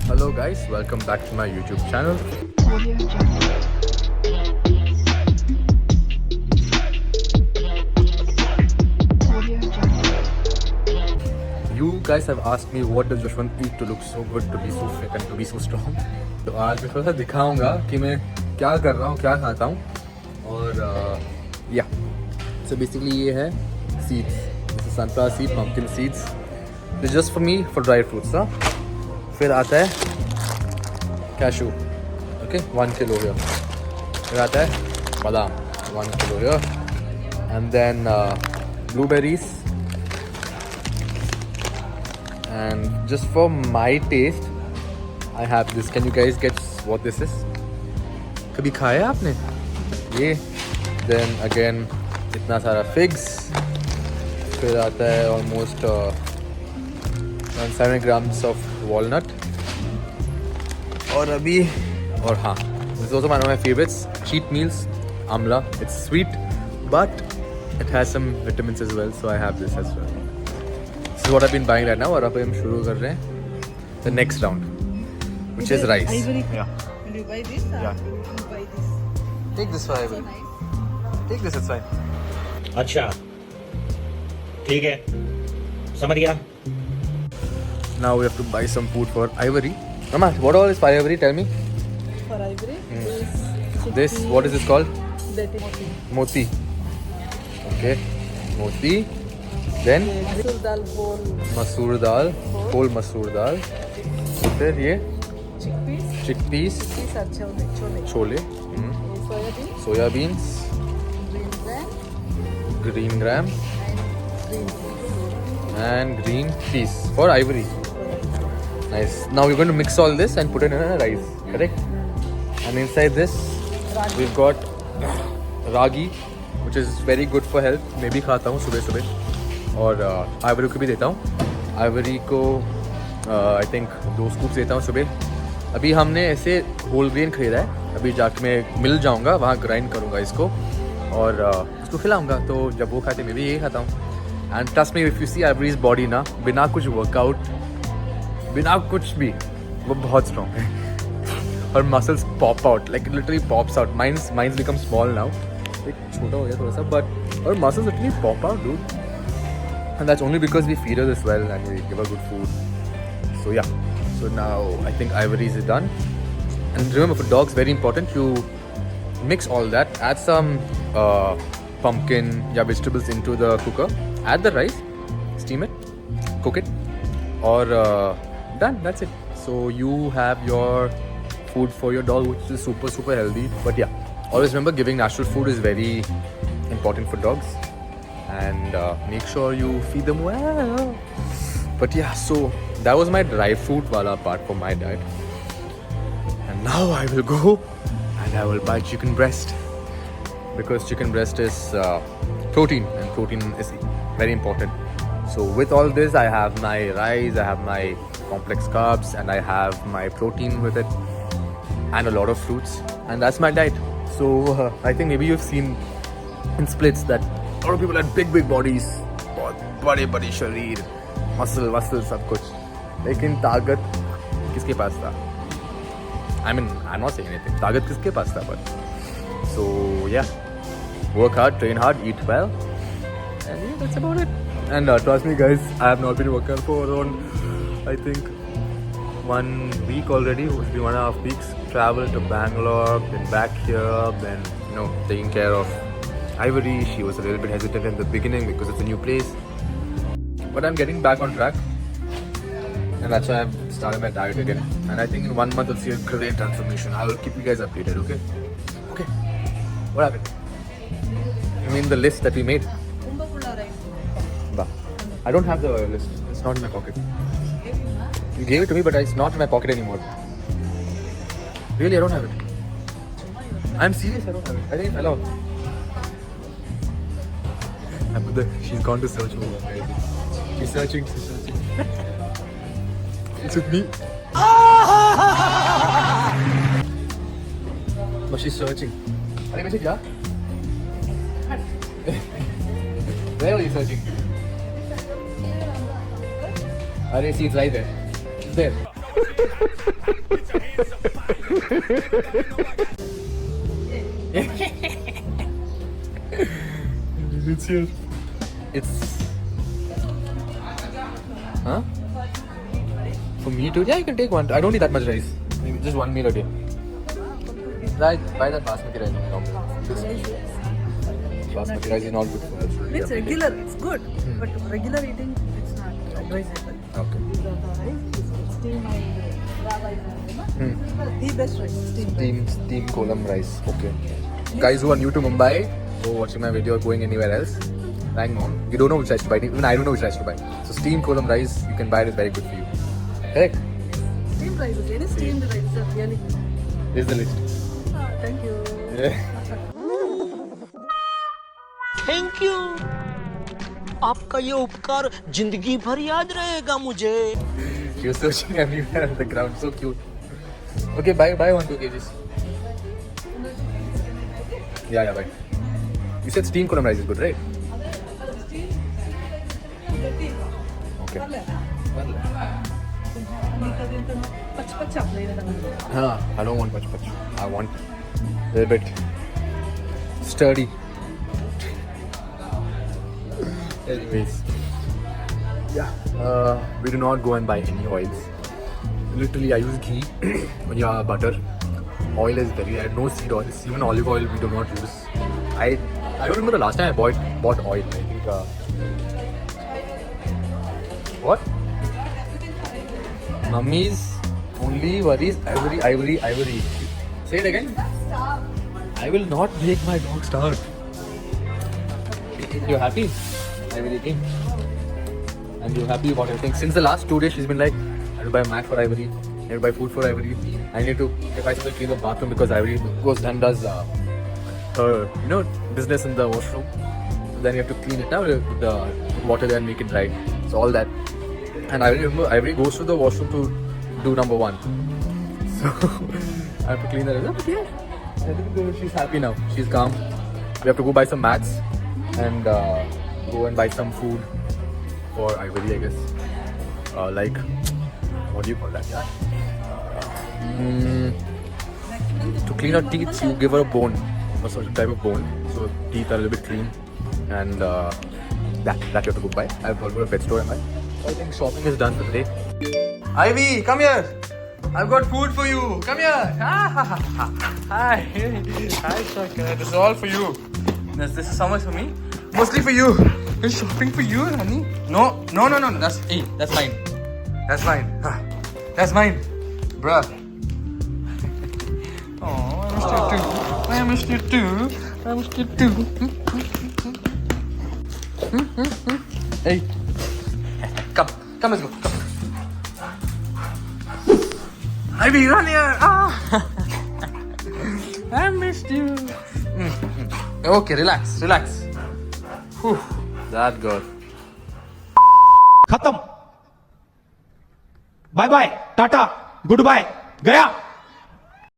Hello guys, welcome back to my YouTube channel. You guys have asked me what does Jashwant eat to look so good, to be so fit and to be so strong. तो आज मैं थोड़ा सा दिखाऊंगा कि मैं क्या कर रहा हूँ, क्या खाता हूँ और या so basically ये है seeds. This is sunflower seed, pumpkin seeds. This is just for me for dry fruits. हाँ. फिर आता है cashew, okay, 1 kilo here. फिर आता है बादाम, 1 kilo here, and then blueberries. And just for my taste, I have this. Can you guys guess what this is? कभी खाया आपने? ये. Then again, इतना सारा figs. फिर आता है almost 7 grams of walnut. और अभी और हाँ, this is also one of my favorites. Cheat meals, amla. It's sweet, but it has some vitamins as well. So I have this as well. This is what I've been buying right now. और अब हम शुरू कर रहे हैं the next round, which is rice. Ivory. Yeah. Will you buy this? Or Yeah. will you buy this? Take this for Ivory. Take this, it's fine. अच्छा ठीक है समझ गया. Now we have to buy some food for Ivory. Mama, what all is for Ivory? Tell me. For ivory, This, what is this called? that is Moti. Okay. Moti. Then masoor dal bowl, मसूर दाल, whole मसूर दाल. फिर ये chickpeas. chickpeas, These are chole. Chole, Soya beans, soya beans, green gram, green gram, green peas. and green peas for Ivory. Nice. Now we're going to mix all this and put it in a rice, correct? And inside this, we've got ragi, which is very good for health. मैं भी खाता हूँ सुबह सुबह और Ivory को भी देता हूँ. आइवरी को आई थिंक 2 स्कूप्स देता हूँ सुबह. अभी हमने ऐसे होल ग्रेन खरीदा है. अभी जाके मैं मिल जाऊँगा, वहाँ ग्राइंड करूँगा इसको और उसको खिलाऊँगा. तो जब वो खाते मैं भी यही खाता हूँ. And trust me, if you see ivory's body ना, बिना कुछ वर्कआउट, बिना कुछ भी, वो बहुत स्ट्रॉन्ग है. और muscles pop out, like literally pops out. Mines become small now, एक छोटा हो गया थोड़ा सा, बट और muscles literally pop out dude. And that's only because we feed her this well and we give her good food. So yeah, so now I think Ivory's is done. And remember, for dogs, very important, you mix all that, add some pumpkin या vegetables into the cooker, add the rice, steam it, cook it, or done, that's it. So you have your food for your dog, which is super healthy. But yeah, always remember, giving natural food is very important for dogs. And make sure you feed them well. But yeah, so that was my dry fruit wala part for my diet. And now I will go and I will buy chicken breast, because chicken breast is protein, and protein is very important. So with all this, I have my rice, I have my complex carbs, and I have my protein with it, and a lot of fruits, and that's my diet. So I think maybe you've seen in splits that a lot of people had big bodies, बहुत बड़े शरीर, muscle सब कुछ, लेकिन ताकत किसके पास था? I mean, I'm not saying anything. ताकत किसके पास था? But so yeah, work hard, train hard, eat well, and yeah, that's about it. And trust me guys, I have not been working for around, I think, 1 week already. It's been 1.5 weeks. Traveled to Bangalore, then back here, then taking care of Ivory. She was a little bit hesitant in the beginning because it's a new place, but I'm getting back on track, and that's why I've started my diet again. And I think in 1 month you'll see a great transformation. I will keep you guys updated. Okay. What happened? You mean the list that we made? Bah. I don't have the list. It's not in my pocket. You gave it to me, but it's not in my pocket anymore. Really, I don't have it. I'm serious, I don't have it. I think it fell out. She's gone to search for it. She's searching. It's with me. But she's searching. Are you message, yeah? Where are you searching? See, it's right there. There. It's here. It's. Huh? For me too? Yeah, you can take one. I don't need that much rice. Maybe just one meal a day. Right, buy that basmati rice. Basmati rice is not good for us. It's regular, it's good. But regular eating, it's not advisable. Okay. These are the rice. Steam and rava is the best rice. Steam kolam rice. Okay. Guys who are new to Mumbai, who are watching my video or going anywhere else, hang on. You don't know which rice to buy. Even I don't know which rice to buy. So steam kolam rice, you can buy it. It's very good for you. Correct? Steamed rice. Any steamed rice are really good. This is the list. Thank you. Thank you आपका ये उपकार जिंदगी भर याद रहेगा मुझे She was searching everywhere on the ground. So cute. Okay, buy 1-2 kgs. Yeah, buy. You said steam kolam rice is good, right? Okay. Pach आपल्या इथे I don't want much. I want a little bit sturdy. Anyways, yeah, we do not go and buy any oils. Literally, I use ghee, yeah, butter. Oil is very, I had no seed oils. Even olive oil we do not use. I don't remember the last time I bought oil. I think, what? Mummy's only worries ivory. Say it again. I will not make my dog starve. You happy? Ivory came. And you're happy about everything. Since the last 2 days, she's been like, I need to buy mat for Ivory. I need to buy food for Ivory. I need to, if I still clean the bathroom because Ivory goes and does her, business in the washroom. So then you have to clean it now with the water there and make it dry. So all that. And I remember Ivory goes to the washroom to do number 1. So I have to clean her. But yeah, I think she's happy now. She's calm. We have to go buy some mats and go and buy some food for Ivory, I guess. Like, what do you call that? To clean her teeth, you give her a bone, a certain type of bone. So teeth are a little bit clean, and that you have to go buy. I've gone to a pet store and buy. So I think shopping is done for the day. Ivy, come here. I've got food for you. Come here. Hi, Shaka. This is all for you. This is so much for me. Mostly for you. It's shopping for you, honey. No. That's mine. That's mine. That's mine, bruh. Oh, I missed you too. Hey, come, let's go. Come. Ivy, run here. I missed you. Okay, relax. Whew, that girl. खत्म bye bye tata goodbye गया